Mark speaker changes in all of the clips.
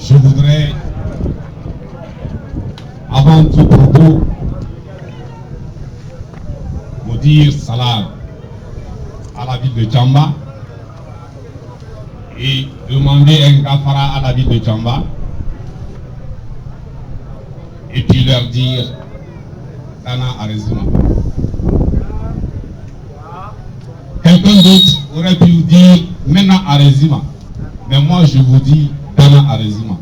Speaker 1: je voudrais, avant tout propos, vous dire salam à la ville de Tchamba et demander un gafara à la ville de Tchamba et puis leur dire Dana Arezuma. Quelqu'un d'autre aurait pu dire Mena Arezima, mais moi je vous dis Dana Arezima.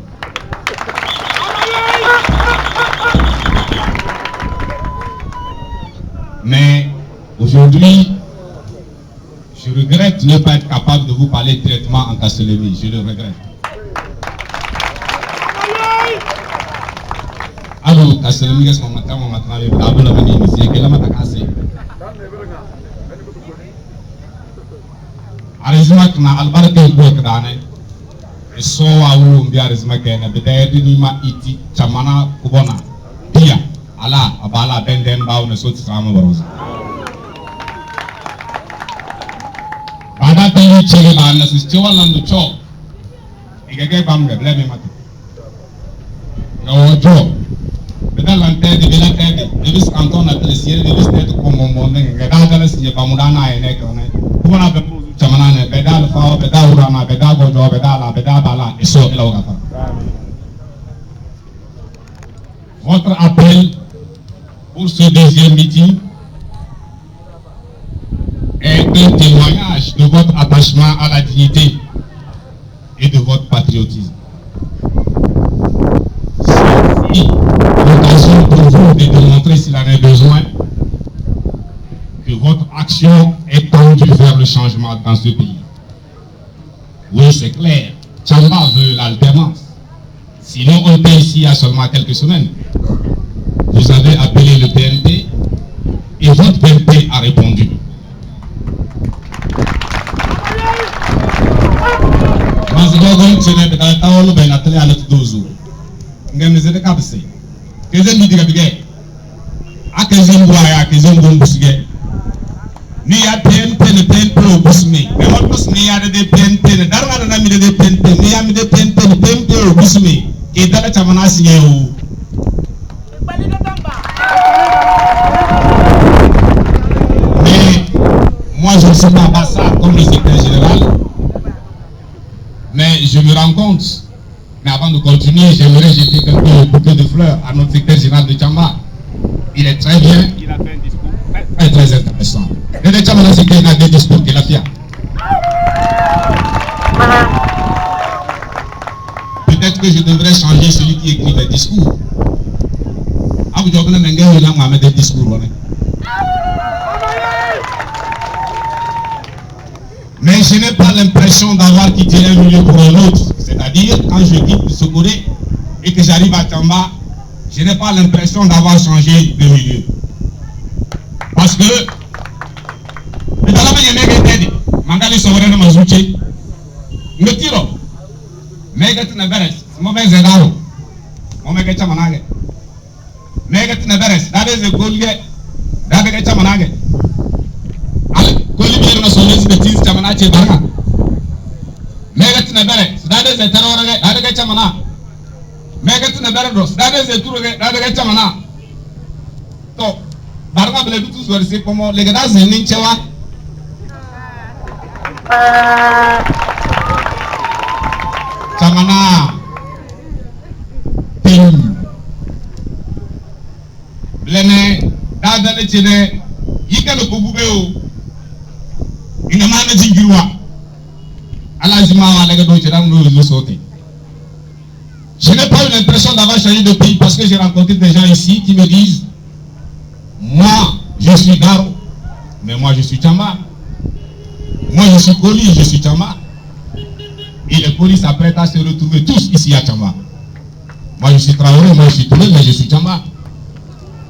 Speaker 1: Mais aujourd'hui, je regrette de ne pas être capable de vous parler directement en Kasselemi. Je le regrette. Alors, Kasselemi, qu'est-ce qu'on m'a dit? Arezima kana albarka ko kadane so wa wu mbi arezima kene bedaydi ni ma iti chamana kubona dia ala abala benden bawo ne so tsama barosa bada tayi chege ba na si chewala ndo cho igege bam ga bleme mate no jo bedalante de belante de bis canton na telesier de bis net ko momone ga dala si ba mudana ene ko ne kubona be Chamanane, Bedal Fao, Bedal Urama, Bedal Gojo, Bedala, Bedal Bala, et so Elogata. Votre appel pour ce deuxième meeting est un témoignage de votre attachement à la dignité et de votre patriotisme. C'est l'occasion pour vous de démontrer, s'il en est besoin, que votre action est tendue vers le changement dans ce pays. Oui, c'est clair. Tchamba veut l'alternance. Sinon, on était ici il y a seulement quelques semaines. Vous avez appelé le PNP et votre PNP a répondu. Ni ya PNP le PNP au Bousmé. Mais on peut se nier de PNP. Le Darma n'a mis de PNP. Ni ya mis de PNP le PNP au Bousmé. Et dans la Chamana signé où. Mais moi je ne suis pas ça comme le secrétaire général. Mais je me rends compte. Mais avant de continuer, j'aimerais jeter quelques bouquets de fleurs à notre secrétaire général de Tchamba. Il est très bien. Il a fait un discours très intéressant. Le Tchamba, c'est qu'il a des discours qu'il a fait. Peut-être que je devrais changer celui qui écrit les discours. Des discours. Mais je n'ai pas l'impression d'avoir quitté un milieu pour un autre. C'est-à-dire, quand je quitte Sokoré et que j'arrive à Tchamba, je n'ai pas l'impression d'avoir changé de milieu. Parce que, Mangali Sovereign Mazuchi, me tiro, Megat Neveres, Moment Zedaro, Omega Manage, Megat Neveres, that is a good get, that is a Manage. Colibri no Solis, the Tis Chamanachi Baga, Megat Neveres, that is a terror, that is a Chamana, Megat Neveros, that is a true, that is a Chamana. So, Barga Bletus were sick for more, Legadas in Ninchewa. Chamana Ping Blene Dadane Chine Yika no Kububeo in a managing Giwa Alazima Legado Chiram no sauté. Je n'ai pas eu l'impression d'avoir changé de pays parce que j'ai rencontré des gens ici qui me disent moi je suis Garo, mais moi je suis Tchamba. Moi je suis Koli, je suis Tchamba. Et les Kolis s'apprêtent à se retrouver tous ici à Tchamba. Moi je suis Traoré, moi je suis Touré, mais je suis Tchamba.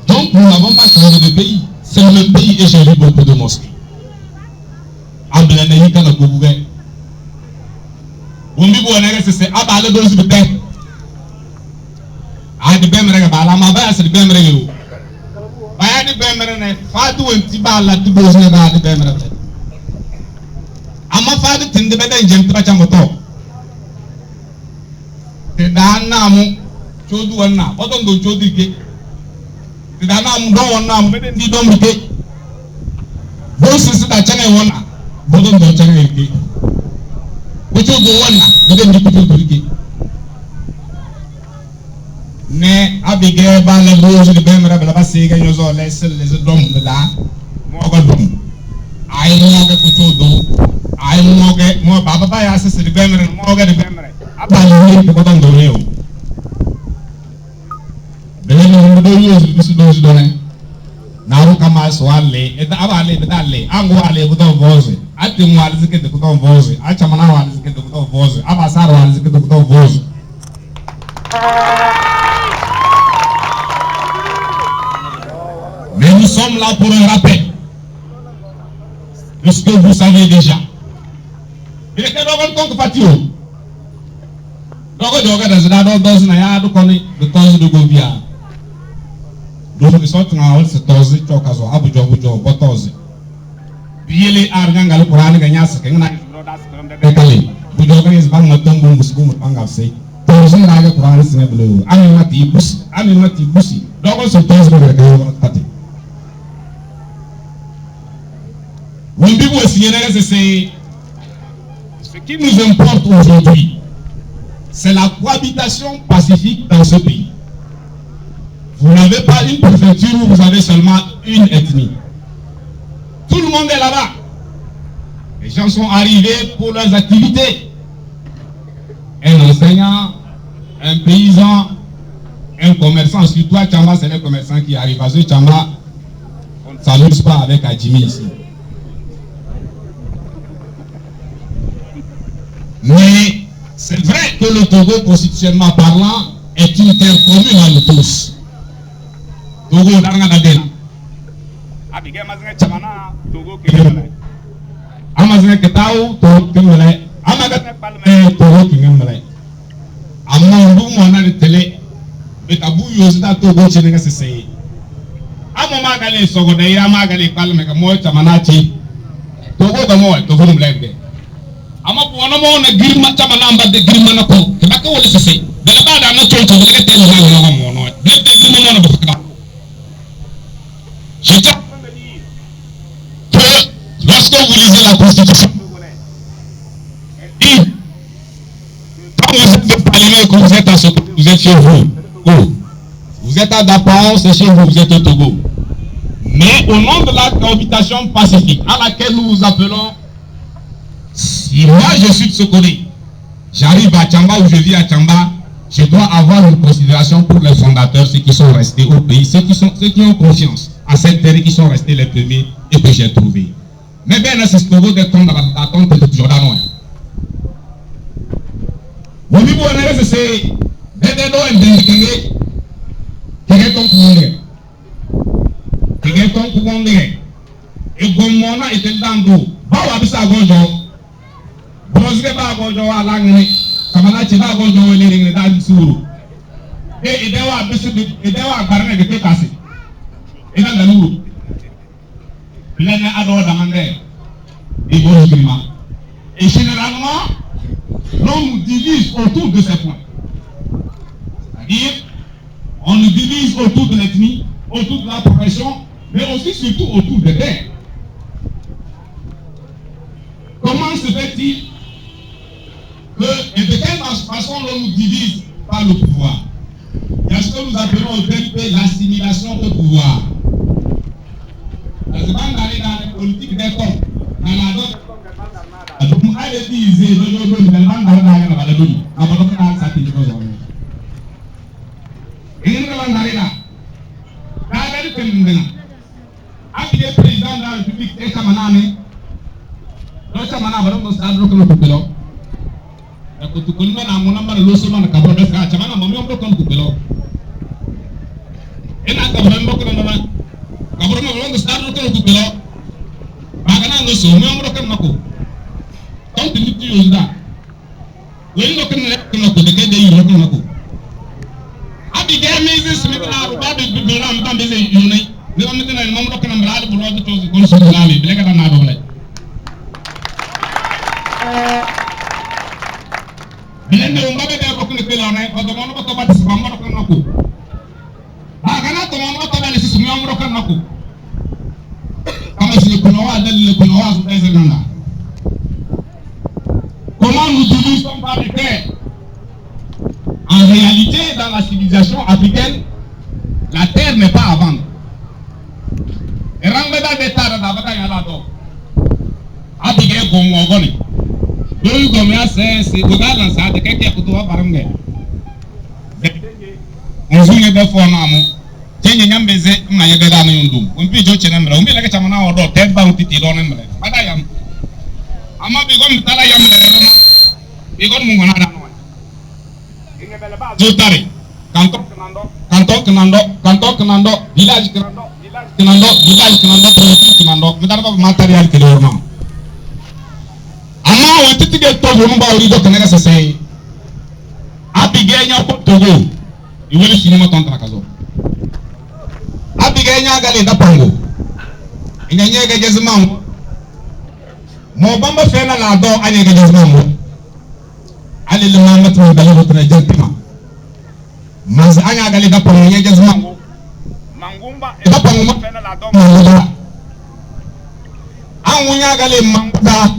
Speaker 1: Donc nous n'avons pas changé de pays. C'est le même pays et j'ai vu beaucoup de mosquées. Ablanehi kana Kouboué. Bumbi Bouanere, c'est Abale Dozi Bete. Adi Bemrega, Balamaba, c'est le Bemrego. Bayadi Bemrene, Fatou et Tibala, Tibozne, Badi Bemrene. Ama Fadi Tindebeda in Gentra Chamoto. te danamu chodu wana boton do chodu ke te danamu do wana mu beden di do mu ke bo sisi da chane wana boton do chane ke bo chodu wana beden di chodu ke ne abige ba la bozo de bemra bela basiga nyozo les dom de da mo ko dom ay mo ke chodu ay mo ke mo baba ba ya sisi de bemra mo ke de bemra abali ni ko don do reo belen do yesu bisu do ne naru kama swale eta abale bedale angu ale buto voze ati mu ale zike de buto voze acha mana wale zike de buto voze abasar wale zike de buto voze mais nous sommes là pour un rappel puisque vous savez déjà il était dans le patio dogo joga da zada do na ya do koni de tozi do govia do de sort na wal se tozi choka zo abujo botozi biele ar ngal qur'an ga nyas ke ngana do das de kali bujo ga is bang matombo musbu mutanga sei tozi na ga qur'an sine bulu ami mati busi dogo so tozi ga ga pati on dit vous signer c'est ce qui nous importe aujourd'hui. C'est la cohabitation pacifique dans ce pays. Vous n'avez pas une préfecture où vous avez seulement une ethnie. Tout le monde est là-bas. Les gens sont arrivés pour leurs activités. Un enseignant, un paysan, un commerçant, surtout à Tchamba, c'est les commerçants qui arrivent. À ce Tchamba, on ne s'amuse pas avec Adjimi ici. Mais c'est vrai que le Togo, constitutionnellement parlant, est une terre commune à nous tous. Togo, Daranga Dadena. Abigé Mazine Chamana, Togo Kingemele. Amazine Ketao, Togo Kingemele. Amagate Palme, Togo Kingemele. Amondu Mona de Télé, Betabu Yosda Togo Chenega Sese. Amamagale Sogode, Amagale Palme, Moy Chamanachi. Togo Gamoy, Togo Mlebe. Ama buona mo na girma chama namba de girma na ko ke baka wala sese de la bada na to to de tele na mo no de girma mo na baka je tiens que lorsque vous lisez la constitution et quand vous êtes de parlement que vous êtes à ce vous êtes chez vous vous êtes à Dapao c'est chez vous êtes au Togo mais au nom de la cohabitation pacifique à laquelle nous vous appelons. Si moi je suis de Sokone, j'arrive à Tchamba ou je vis à Tchamba, je dois avoir une considération pour les fondateurs, ceux qui sont restés au pays, ceux qui ont confiance à cette terre qui sont restés les premiers et que j'ai trouvé. Mais bien, c'est ce que vous êtes dans la tente de Jordan. Au niveau de c'est Dedo et Dendikenge, qui est ton commandé, et Gomona était dans l'eau. Bawa bisa gojo. Brosge ba gojo ala ngene. Kamana ci ba gojo wele ngene da suru. E idewa bisu idewa barne de kasi. Ina da nuru. Bilene ado da mande. Et bon, et généralement, l'on nous divise autour de ces points. C'est-à-dire, on nous divise autour de l'ethnie, autour de la profession, mais aussi surtout autour des terres. Comment se fait-il que, et de quelle façon l'on nous divise par le pouvoir? Il y a ce que nous appelons au PNP l'assimilation au pouvoir. La demande d'aller dans les politiques des comptes, dans la dot, donc allez dire, le demande d'aller dans la dot, à votre canal satellite. Et nous allons d'aller là. Dans la République, le président de la République est Kamanane. Locha mana baru nostalgia kalau kupelo, aku tu kulma namun nama loso mana kabar besar, cuma nama mami orang kalau kupelo, enak kabar orang kalau nama kabar orang nostalgia kalau kupelo, makanya loso mami orang kalau naku, kau tidak tu yunda, wali orang kalau naku dekat dia orang kalau naku, abi dia mesti sebenarnya rupa di dalam tambah dia yunai, dia mesti nanti mami orang kalau berada berada tu kalau sudah lali, bila kita nak boleh. Bilende umbabe da bokku ne pelona otomono ko to batis mammo ko nako agana to mammo to bele sisu mammo ko nako kama si ko no adal ko no asu dai nana comment nous n'utilisons pas les terres? En réalité, dans la civilisation africaine, la terre n'est pas à vendre. Et rangada de terre da bata yala do. Abige gomo goni. Doyu gomya se gogalan sa de keke ko to baramge. Onzunge be fo na mu. Tenye nyambeze manya be da na yundum. Umpi jo chena mra. Umbi leke chamana odo terre ba utiti do na mra. Bada yam. Ama bigon tala yam le na. Bigon mu ngana da no. Zotare. Kantok kenando, village kenando, province kenando. Medarba material ke dorma. Ama wetiti ke to bomu ba ori do kenega sese. Abigenya ko togo. Iwele sinima tontra kazo. Abigenya gale da pango. Inyenye ge jezman. Mo bamba fena la do anye ge jezman mo. Ali le mamat mo dali wotra jantima. Mas anya gali da pango nye jezman. Mangumba e da pango mo fena la do. An wunya gali mangumba.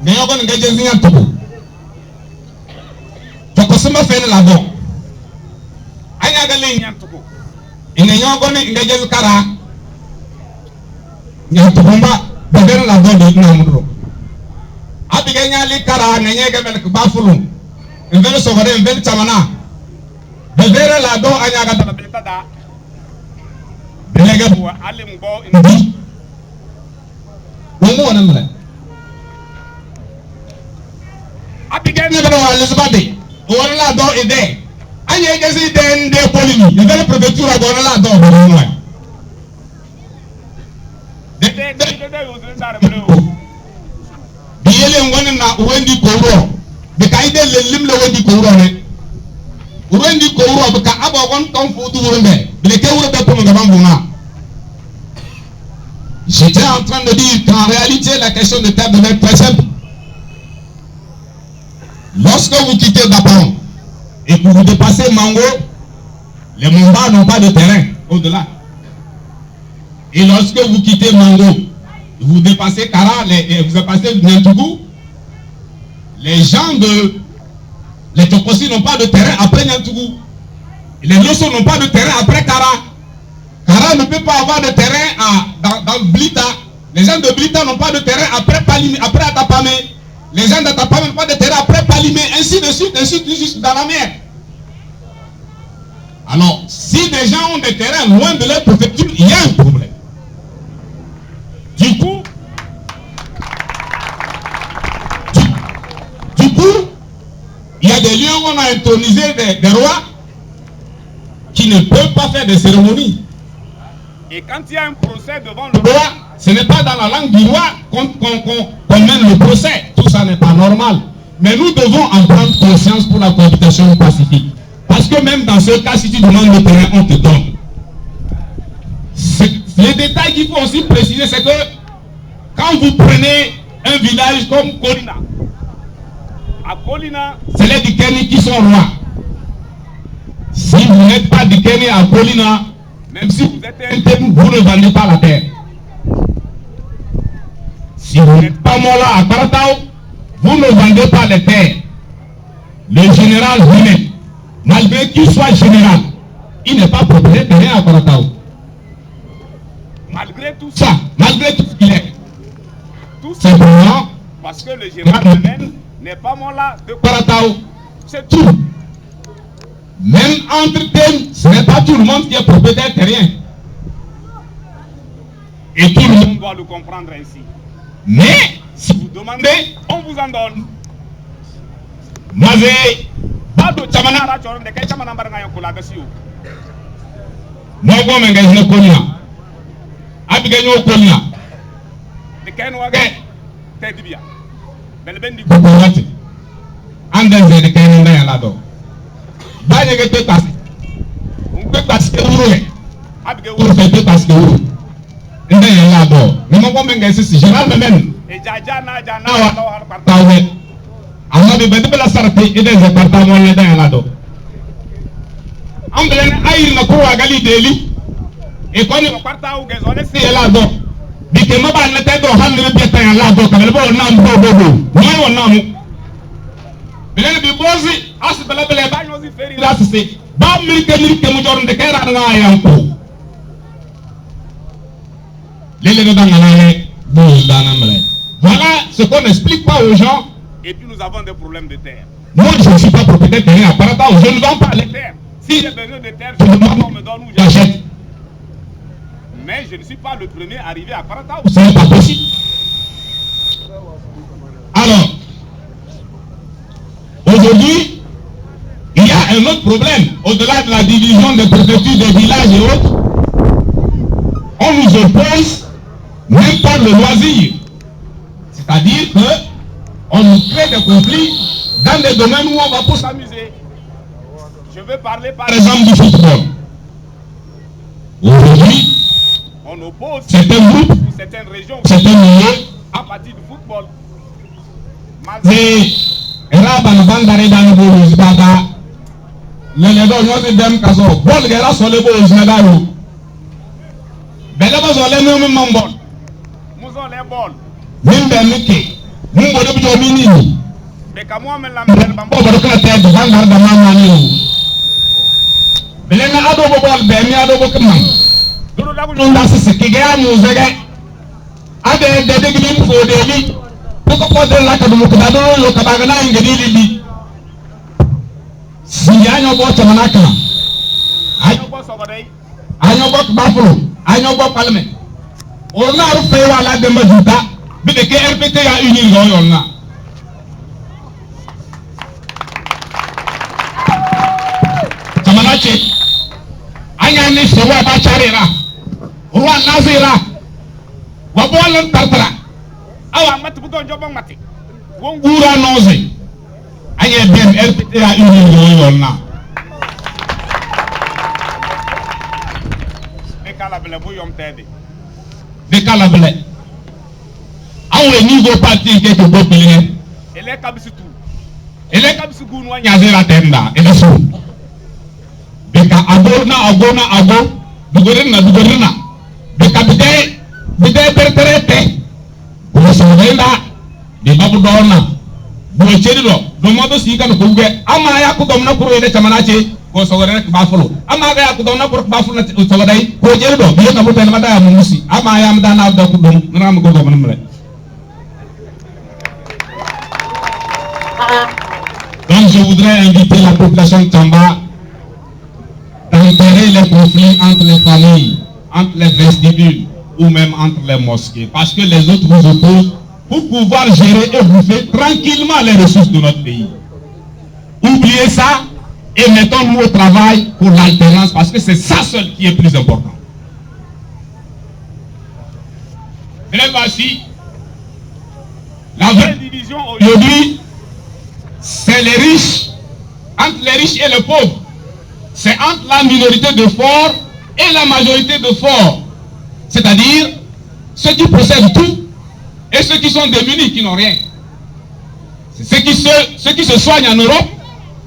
Speaker 1: Ne yogo nge jeznya tubu. Toko sima fena la do. Anya gali nyam tubu. Ine yogo nge jez kara. Nyam tubumba da fena la do de na mudro. Abigenya li kara ne nyege mel kubafulu. Invele sogore invele chamana. Bevere la do anyaga ta belta da. Belega bo alim go indi. Womo wona mle. Abigenya bana wa Elizabeth. Wona la do ide. Anya gesi de nde polini. Invele prefecture go la do bo mo. De uzindare bro. Biyele ngone na wendi koro. Bekai de lelim le wendi koro ne. Urendi koro beka abogon ton fudu wurembe. Bleke wurebe pour ngabam buna. J'étais en train de dire qu'en réalité la question de terre devait être très simple. Lorsque vous quittez Dapon et que vous dépassez Mango, les Mumba n'ont pas de terrain au-delà. Et lorsque vous quittez Mango, vous dépassez Kara, vous dépassez Nyantougou, les gens de les Tokosi n'ont pas de terrain après Nyantougou. Les Loso n'ont pas de terrain après Kara. Kara ne peut pas avoir de terrain dans Blita. Les gens de Blita n'ont pas de terrain après Palimé, après Atapame. Les gens d'Atapame n'ont pas de terrain après Palimé, ainsi de suite dans la mer. Alors, si des gens ont des terrains loin de leur préfecture, il y a un problème. Du coup, il y a des lieux où on a intronisé des rois qui ne peuvent pas faire des cérémonies. Et quand il y a un procès devant le roi, ce n'est pas dans la langue du roi qu'on mène le procès. Tout ça n'est pas normal. Mais nous devons en prendre conscience pour la cohabitation pacifique. Parce que même dans ce cas, si tu demandes le terrain, on te donne. Les détails qu'il faut aussi préciser, c'est que quand vous prenez un village comme Kolina, à Kolina, c'est les Dikeni qui sont rois. Si vous n'êtes pas Dikeni à Kolina, même si vous êtes un thème, vous ne vendez pas la terre. Si vous n'êtes pas Mola à Karatao, vous ne vendez pas les terres. Le général Humet, malgré qu'il soit général, il n'est pas propriétaire de rien à Karatao. Malgré tout ça, malgré tout ce qu'il est, tout simplement parce que le général Humet n'est pas Mola de Karatao. C'est tout. Même entre thèmes, ce n'est pas tout le monde qui est propriétaire de rien. Et tout le monde doit le comprendre ainsi. Mais, si vous demandez, on vous en donne. Mazé, Bado Chamana, de Kaïchamana Barangayokula Gassio. Mogo Mengazino Konya. Abigayo Konya. The Kenwagay, Tedibia. Belbendi Kokoyati. Andenze de Kenanda Yalado. Banya get pass. On peut passer au rouet. Abigayo fait passer au rouet. Ndé Yalado. Nemo Mengazis, Gérald Même. Et Jajana Jana, Tawe. Amabi Bedela Sarti, it is a Partamon Yalado. il na ko agali deli e ko ni kwarta u gezole si ela do bike maba na te do han ne bi tan la do kamel bo na mbo bobo no wona mu bele bi bozi as bele bele ba no si feri la se ba milke mu jor de kera na ya ko lele do dangana bo dana mele. Voilà ce qu'on n'explique pas aux gens.
Speaker 2: Et puis nous avons des problèmes de terre.
Speaker 1: Moi je ne suis pas propriétaire de terrain à Parata, je ne vends pas les terres.
Speaker 2: Si j'ai besoin de terre,
Speaker 1: je
Speaker 2: me
Speaker 1: donne où j'achète.
Speaker 2: Mais je ne suis pas le premier arrivé à Parata.
Speaker 1: Ce n'est pas possible. Alors, aujourd'hui, il y a un autre problème. Au-delà de la division des préfectures des villages et autres, on nous oppose même par le loisir. C'est-à-dire qu'on nous crée des conflits dans des domaines où on va pour s'amuser.
Speaker 2: Je veux parler
Speaker 1: par exemple du football. Aujourd'hui,
Speaker 2: on oppose
Speaker 1: certains groupes,
Speaker 2: certaines régions,
Speaker 1: certains milieux,
Speaker 2: à partir du football.
Speaker 1: Mais Raban Vandare dans le Bourges, Baba, le Ledo, nous dem Kazo, Bol Gera sur le Bourges, Nadaro. Belaba Zolé, nous même Mambol.
Speaker 2: Mouzon les bols.
Speaker 1: Mimbe Miki, Mumbo de Biomini.
Speaker 2: Mais comme moi, je l'ai dit,
Speaker 1: je vais vous dire que je vais vous dire que je vais vous dire que je vais vous dire que je vais vous dire que je vais vous dire que je vais vous dire que je vais vous dire que je vais vous dire si anyo bo chamanaka anyo bo baflo anyo bo palme orna rufe wala de majuta bi de ke RPT ya unir go yonna chamanache anya ni sewa ba charira ruwa nazira wa bolan tartara
Speaker 2: awa mati buton jobon mati
Speaker 1: wongura noze anya dem RPT ya unir go yonna de calabele awe niveau parti ke to bopile
Speaker 2: ele kabisitu
Speaker 1: ele kabisigu no nyazira tenda ele so beka agona ago dugorina beka bide perterete ko so venda de babu dona bo chediro do modo sika no kuge ama ya ko domna ko ele chamanache ko so gore ba folo ama ga ya ko domna ko ba folo so godai ko chediro bi na mutane mada musi ama ya mada na da ko dum na ma ko domna mle. Donc je voudrais inviter la population de Tamba d'enterrer les conflits entre les familles, entre les vestibules ou même entre les mosquées. Parce que les autres vous opposent pour pouvoir gérer et bouffer tranquillement les ressources de notre pays. Oubliez ça et mettons-nous au travail pour l'alternance parce que c'est ça seul qui est plus important. Et voici la vraie division aujourd'hui. C'est les riches, entre les riches et les pauvres. C'est entre la minorité de forts et la majorité de forts. C'est-à-dire ceux qui possèdent tout et ceux qui sont démunis, qui n'ont rien. C'est ceux qui se soignent en Europe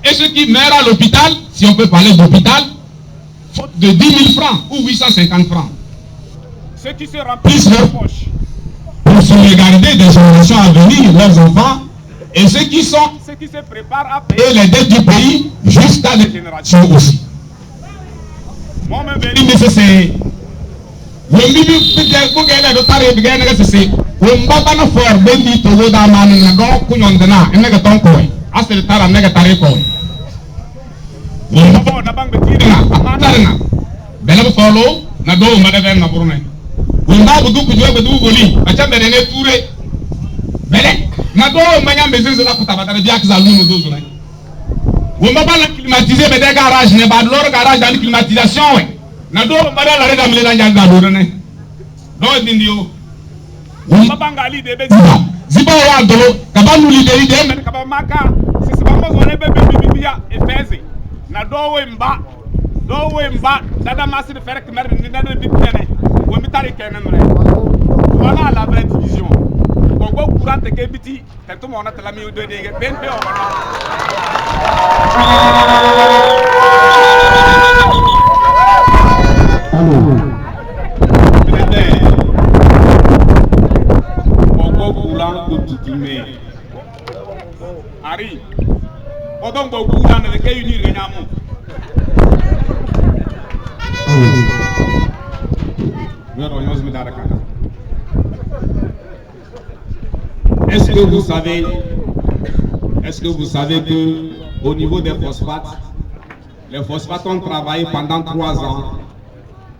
Speaker 1: et ceux qui meurent à l'hôpital, si on peut parler d'hôpital, faute de 10 000 francs ou 850 francs.
Speaker 2: Ceux qui se remplissent leurs poches
Speaker 1: pour sauvegarder des générations à venir, leurs enfants, et ceux qui se
Speaker 2: préparent à payer
Speaker 1: les dettes du pays jusqu'à des générations aussi.
Speaker 2: Moi-même,
Speaker 1: c'est na do manya mezenze la kutabata biak za lumu dozo na wo mabala climatiser be de garage ne ba lor garage dans climatisation we na do mbada la reda mlela njanga do ne do dindio wo
Speaker 2: mabanga ali de be
Speaker 1: ziba wa do ka ba nu lideri de
Speaker 2: me ka ba maka sisi ba mo zone be bibia efeze na do we mba dada masi de faire que mer ni dada bit tene wo mi tari kenen mre voilà la vraie division. Bongo courant de Kebiti, tout le monde a la mieux de BNP. Est-ce que vous savez que au niveau des phosphates, les phosphates ont travaillé pendant 3 ans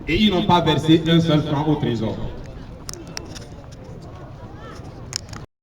Speaker 2: et ils n'ont pas versé un seul franc au trésor.